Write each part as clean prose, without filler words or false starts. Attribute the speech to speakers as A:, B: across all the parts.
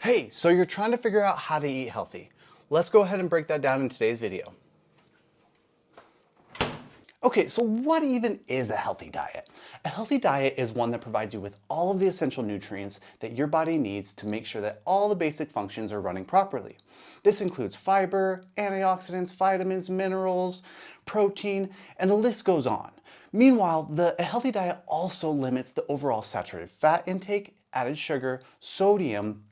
A: Hey, so you're trying to figure out how to eat healthy. Let's go ahead and break that down in today's video. Okay, so what even is a healthy diet? A healthy diet is one that provides you with all of the essential nutrients that your body needs to make sure that all the basic functions are running properly. This includes fiber, antioxidants, vitamins, minerals, protein, and the list goes on. Meanwhile, a healthy diet also limits the overall saturated fat intake, added sugar, sodium,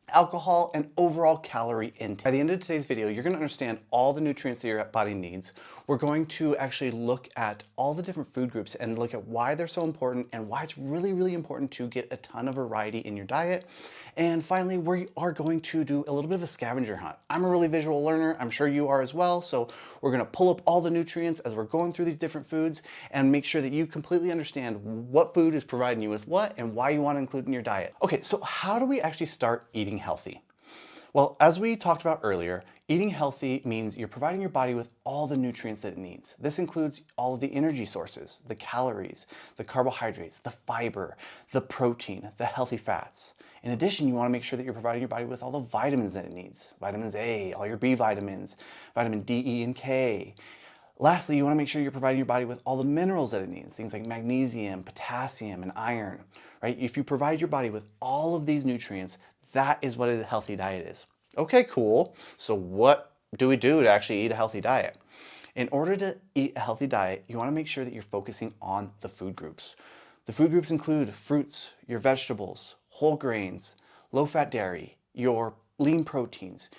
A: alcohol, and overall calorie intake. By the end of today's video, you're going to understand all the nutrients that your body needs. We're going to actually look at all the different food groups and look at why they're so important and why it's really, really important to get a ton of variety in your diet. And finally, we are going to do a little bit of a scavenger hunt. I'm a really visual learner. I'm sure you are as well. So we're going to pull up all the nutrients as we're going through these different foods and make sure that you completely understand what food is providing you with what and why you want to include in your diet. Okay, so how do we actually start eating healthy? Well, as we talked about earlier, eating healthy means you're providing your body with all the nutrients that it needs. This includes all of the energy sources, the calories, the carbohydrates, the fiber, the protein, the healthy fats. In addition, you want to make sure that you're providing your body with all the vitamins that it needs. Vitamins A, all your B vitamins, vitamin D, E, and K. Lastly, you want to make sure you're providing your body with all the minerals that it needs, things like magnesium, potassium, and iron, right? If you provide your body with all of these nutrients, that is what a healthy diet is. Okay, cool. So what do we do to actually eat a healthy diet? In order to eat a healthy diet, you want to make sure that you're focusing on the food groups. The food groups include fruits, your vegetables, whole grains, low-fat dairy, your lean proteins,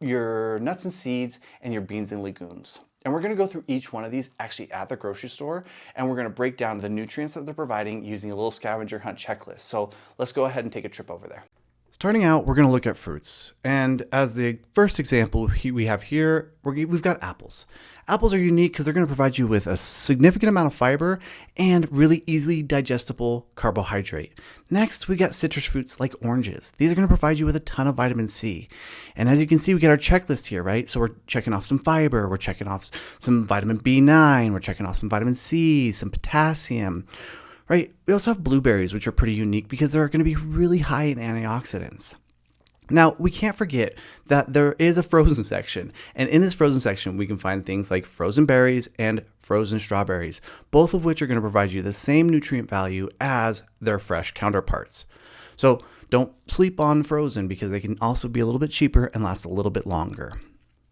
A: your nuts and seeds, and your beans and legumes. And we're going to go through each one of these actually at the grocery store, and we're going to break down the nutrients that they're providing using a little scavenger hunt checklist. So let's go ahead and take a trip over there. Starting out, we're going to look at fruits. And as the first example we have here, we've got apples. Apples are unique because they're going to provide you with a significant amount of fiber and really easily digestible carbohydrate. Next, we got citrus fruits like oranges. These are going to provide you with a ton of vitamin C. And as you can see, we get our checklist here, right? So we're checking off some fiber, we're checking off some vitamin B9, we're checking off some vitamin C, some potassium. Right, we also have blueberries, which are pretty unique because they're going to be really high in antioxidants. Now, we can't forget that there is a frozen section, and in this frozen section, we can find things like frozen berries and frozen strawberries, both of which are going to provide you the same nutrient value as their fresh counterparts. So don't sleep on frozen because they can also be a little bit cheaper and last a little bit longer.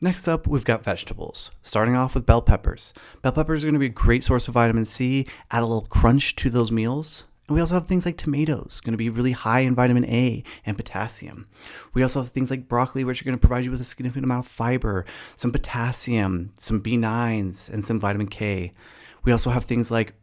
A: Next up, we've got vegetables, starting off with bell peppers. Bell peppers are going to be a great source of vitamin C, add a little crunch to those meals. And we also have things like tomatoes, going to be really high in vitamin A and potassium. We also have things like broccoli, which are going to provide you with a significant amount of fiber, some potassium, some B9s, and some vitamin K. We also have things like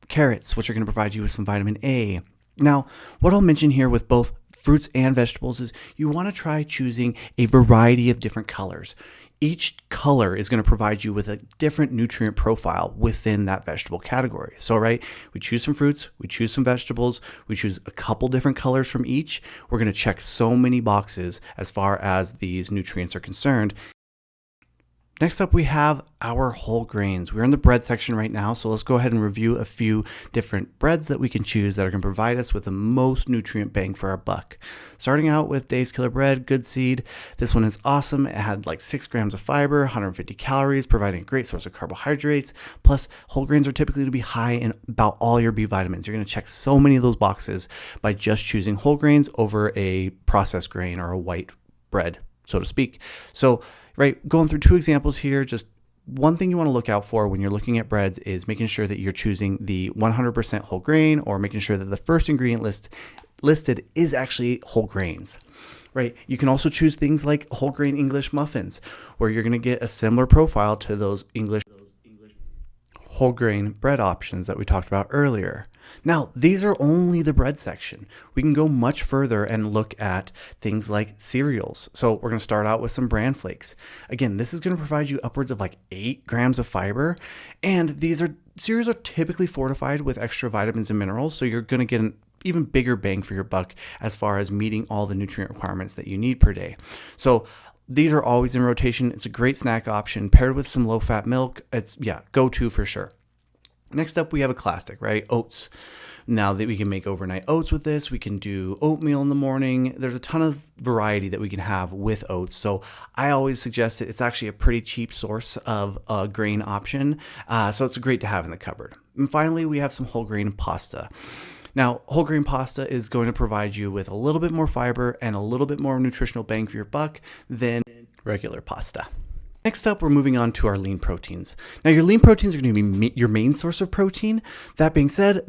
A: carrots, which are going to provide you with some vitamin A. Now, what I'll mention here with both fruits and vegetables is you want to try choosing a variety of different colors. Each color is going to provide you with a different nutrient profile within that vegetable category. So, right, we choose some fruits, we choose some vegetables, we choose a couple different colors from each. We're going to check so many boxes as far as these nutrients are concerned. Next up, we have our whole grains. We're in the bread section right now, so let's go ahead and review a few different breads that we can choose that are going to provide us with the most nutrient bang for our buck. Starting out with Dave's Killer Bread, Good Seed. This one is awesome. It had like 6 grams of fiber, 150 calories, providing a great source of carbohydrates. Plus, whole grains are typically going to be high in about all your B vitamins. You're going to check so many of those boxes by just choosing whole grains over a processed grain or a white bread, so to speak. So, right, going through 2 examples here, just one thing you want to look out for when you're looking at breads is making sure that you're choosing the 100% whole grain or making sure that the first ingredient listed is actually whole grains. Right. You can also choose things like whole grain English muffins, where you're going to get a similar profile to those English whole grain bread options that we talked about earlier. Now, these are only the bread section. We can go much further and look at things like cereals. So we're going to start out with some bran flakes. Again, this is going to provide you upwards of like 8 grams of fiber. And cereals are typically fortified with extra vitamins and minerals. So you're going to get an even bigger bang for your buck as far as meeting all the nutrient requirements that you need per day. So these are always in rotation. It's a great snack option paired with some low-fat milk. It's, go-to for sure. Next up, we have a classic, right? Oats. Now that we can make overnight oats with this, we can do oatmeal in the morning. There's a ton of variety that we can have with oats. So I always suggest it. It's actually a pretty cheap source of a grain option. So it's great to have in the cupboard. And finally, we have some whole grain pasta. Now, whole grain pasta is going to provide you with a little bit more fiber and a little bit more nutritional bang for your buck than regular pasta. Next up, we're moving on to our lean proteins. Now, your lean proteins are going to be your main source of protein. That being said,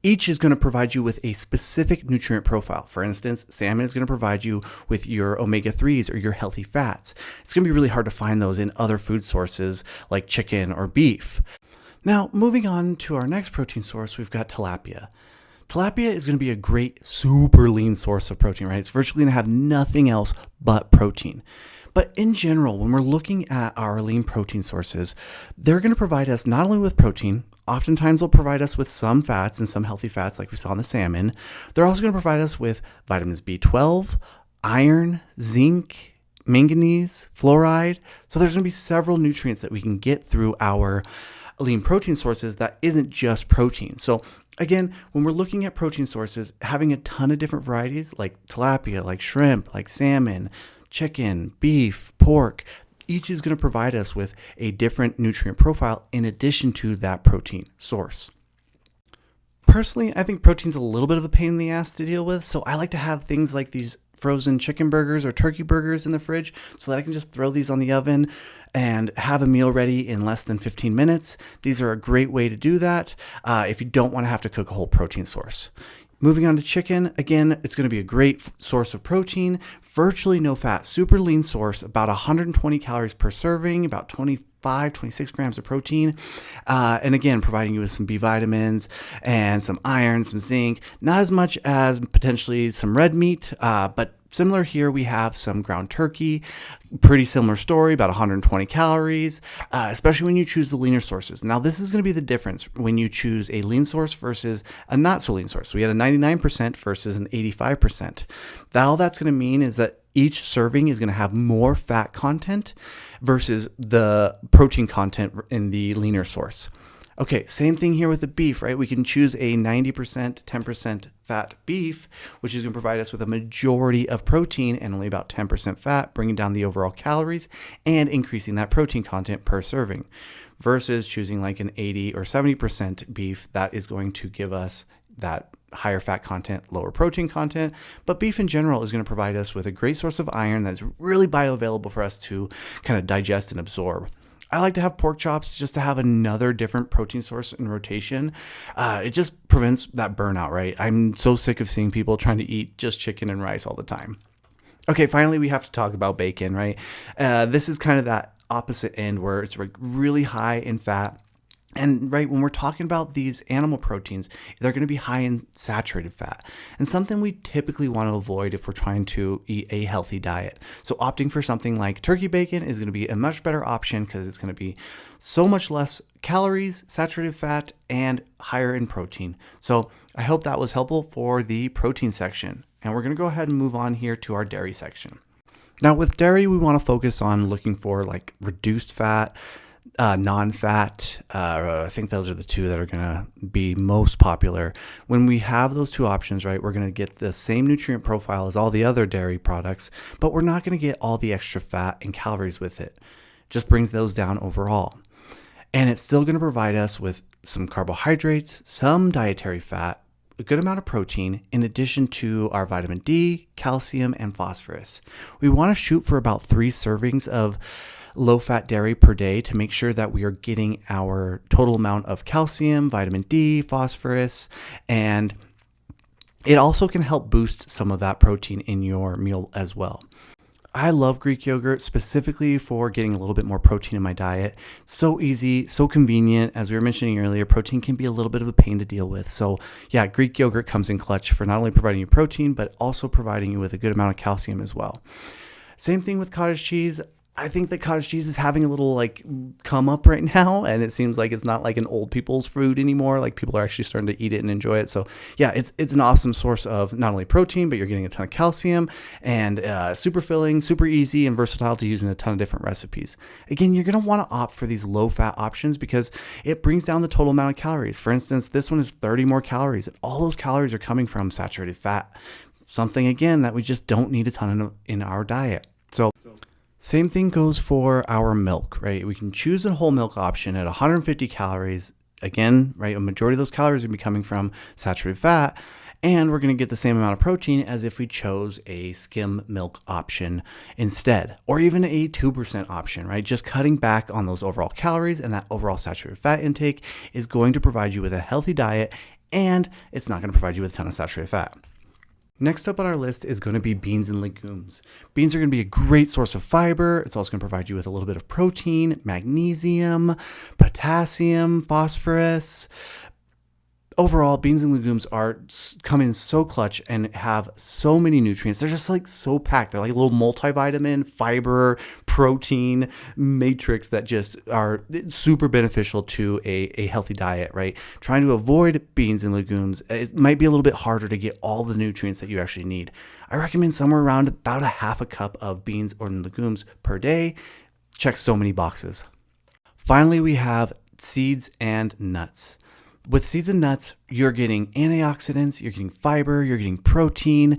A: each is going to provide you with a specific nutrient profile. For instance, salmon is going to provide you with your omega-3s or your healthy fats. It's going to be really hard to find those in other food sources like chicken or beef. Now, moving on to our next protein source, we've got tilapia. Tilapia is going to be a great, super lean source of protein, right? It's virtually going to have nothing else but protein. But in general, when we're looking at our lean protein sources, they're going to provide us not only with protein, oftentimes they'll provide us with some fats and some healthy fats like we saw in the salmon. They're also going to provide us with vitamins B12, iron, zinc, manganese, fluoride. So there's going to be several nutrients that we can get through our lean protein sources that isn't just protein. So again, when we're looking at protein sources, having a ton of different varieties like tilapia, like shrimp, like salmon, chicken, beef, pork, each is going to provide us with a different nutrient profile in addition to that protein source. Personally, I think protein's a little bit of a pain in the ass to deal with, so I like to have things like these frozen chicken burgers or turkey burgers in the fridge so that I can just throw these on the oven and have a meal ready in less than 15 minutes. These are a great way to do that if you don't want to have to cook a whole protein source. Moving on to chicken, again, it's going to be a great source of protein, virtually no fat, super lean source, about 120 calories per serving, about 26 grams of protein. And again, providing you with some B vitamins and some iron, some zinc, not as much as potentially some red meat, but similar here, we have some ground turkey, pretty similar story, about 120 calories, especially when you choose the leaner sources. Now, this is going to be the difference when you choose a lean source versus a not so lean source. So we had a 99% versus an 85%. All that's going to mean is that each serving is going to have more fat content versus the protein content in the leaner source. Okay, same thing here with the beef, right? We can choose a 90%, 10% fat beef, which is going to provide us with a majority of protein and only about 10% fat, bringing down the overall calories and increasing that protein content per serving, versus choosing like an 80 or 70% beef that is going to give us that higher fat content, lower protein content. But beef in general is going to provide us with a great source of iron that's really bioavailable for us to kind of digest and absorb. I like to have pork chops just to have another different protein source in rotation. It just prevents that burnout, right? I'm so sick of seeing people trying to eat just chicken and rice all the time. Okay, finally, we have to talk about bacon, right? This is kind of that opposite end where it's really high in fat. And right, when we're talking about these animal proteins, they're going to be high in saturated fat, and something we typically want to avoid if we're trying to eat a healthy diet. So opting for something like turkey bacon is going to be a much better option because it's going to be so much less calories, saturated fat, and higher in protein. So I hope that was helpful for the protein section. And we're going to go ahead and move on here to our dairy section. Now with dairy, we want to focus on looking for like reduced fat, non-fat. I think those are the two that are going to be most popular. When we have those two options, right, we're going to get the same nutrient profile as all the other dairy products, but we're not going to get all the extra fat and calories with it. Just brings those down overall. And it's still going to provide us with some carbohydrates, some dietary fat, a good amount of protein, in addition to our vitamin D, calcium, and phosphorus. We want to shoot for about 3 servings of low-fat dairy per day to make sure that we are getting our total amount of calcium, vitamin D, phosphorus, and it also can help boost some of that protein in your meal as well. I love Greek yogurt specifically for getting a little bit more protein in my diet. So easy, so convenient. As we were mentioning earlier, protein can be a little bit of a pain to deal with. So yeah, Greek yogurt comes in clutch for not only providing you protein, but also providing you with a good amount of calcium as well. Same thing with cottage cheese. I think that cottage cheese is having a little like come up right now, and it seems like it's not like an old people's food anymore. Like people are actually starting to eat it and enjoy it. So yeah, it's an awesome source of not only protein, but you're getting a ton of calcium, and super filling, super easy and versatile to use in a ton of different recipes. Again, you're going to want to opt for these low fat options because it brings down the total amount of calories. For instance, this one is 30 more calories, and all those calories are coming from saturated fat. Something again that we just don't need a ton of in our diet. So same thing goes for our milk, right? We can choose a whole milk option at 150 calories. Again, right, a majority of those calories are going to be coming from saturated fat, and we're going to get the same amount of protein as if we chose a skim milk option instead, or even a 2% option, right? Just cutting back on those overall calories and that overall saturated fat intake is going to provide you with a healthy diet, and it's not going to provide you with a ton of saturated fat. Next up on our list is going to be beans and legumes. Beans are going to be a great source of fiber. It's also going to provide you with a little bit of protein, magnesium, potassium, phosphorus. Overall, beans and legumes come in so clutch and have so many nutrients. They're just like so packed. They're like a little multivitamin, fiber, protein matrix that just are super beneficial to a healthy diet, right? Trying to avoid beans and legumes, it might be a little bit harder to get all the nutrients that you actually need. I recommend somewhere around about a half a cup of beans or legumes per day. Checks so many boxes. Finally, we have seeds and nuts. With seeds and nuts, you're getting antioxidants, you're getting fiber, you're getting protein,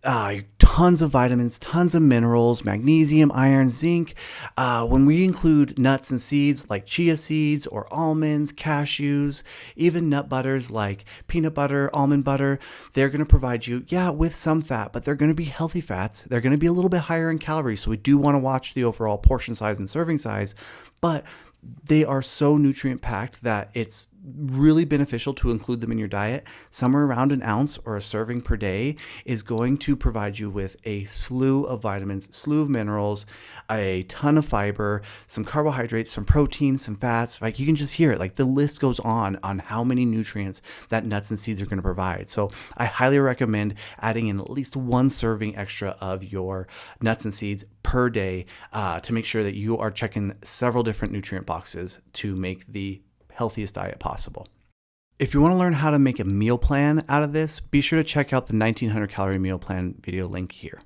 A: tons of vitamins, tons of minerals, magnesium, iron, zinc. When we include nuts and seeds like chia seeds or almonds, cashews, even nut butters like peanut butter, almond butter, they're going to provide you, with some fat, but they're going to be healthy fats. They're going to be a little bit higher in calories. So we do want to watch the overall portion size and serving size, but they are so nutrient packed that it's really beneficial to include them in your diet. Somewhere around an ounce or a serving per day is going to provide you with a slew of vitamins, slew of minerals, a ton of fiber, some carbohydrates, some protein, some fats. Like you can just hear it. Like the list goes on how many nutrients that nuts and seeds are going to provide. So I highly recommend adding in at least one serving extra of your nuts and seeds per day to make sure that you are checking several different nutrient boxes to make the healthiest diet possible. If you want to learn how to make a meal plan out of this, be sure to check out the 1900 calorie meal plan video link here.